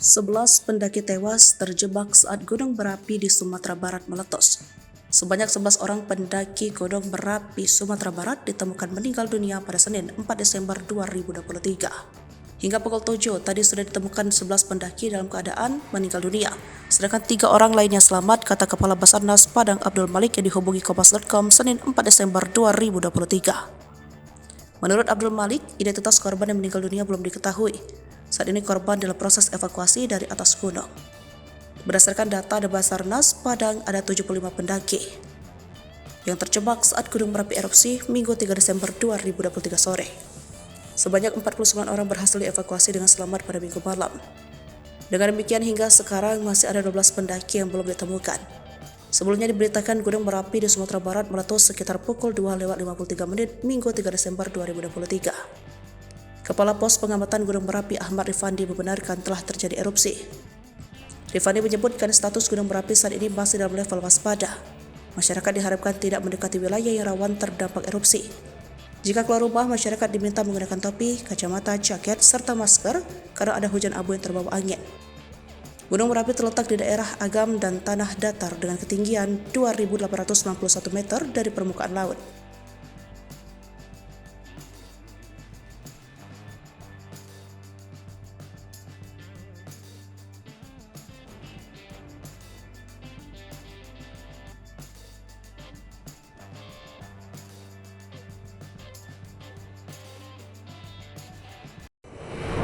11 pendaki tewas terjebak saat gunung berapi di Sumatera Barat meletus. Sebanyak 11 orang pendaki gunung berapi Sumatera Barat ditemukan meninggal dunia pada Senin 4 Desember 2023. Hingga pukul 7 tadi sudah ditemukan 11 pendaki dalam keadaan meninggal dunia, sedangkan 3 orang lainnya selamat, kata Kepala Basarnas Padang Abdul Malik yang dihubungi Kompas.com Senin 4 Desember 2023. Menurut Abdul Malik, identitas korban yang meninggal dunia belum diketahui. Saat ini korban dalam proses evakuasi dari atas gunung. Berdasarkan data dari Basarnas Padang, ada 75 pendaki yang terjebak saat gunung Merapi erupsi Minggu 3 Desember 2023 sore. Sebanyak 49 orang berhasil dievakuasi dengan selamat pada Minggu malam. Dengan demikian, hingga sekarang masih ada 12 pendaki yang belum ditemukan. Sebelumnya diberitakan gunung Merapi di Sumatera Barat meletus sekitar pukul 2:53 Minggu 3 Desember 2023. Kepala Pos Pengamatan Gunung Merapi Ahmad Rifandi membenarkan telah terjadi erupsi. Rifandi menyebutkan status Gunung Merapi saat ini masih dalam level waspada. Masyarakat diharapkan tidak mendekati wilayah yang rawan terdampak erupsi. Jika keluar rumah, masyarakat diminta menggunakan topi, kacamata, jaket, serta masker karena ada hujan abu yang terbawa angin. Gunung Merapi terletak di daerah Agam dan tanah datar dengan ketinggian 2.861 meter dari permukaan laut.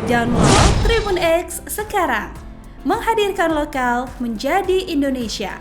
Download Tribun X sekarang, menghadirkan lokal menjadi Indonesia.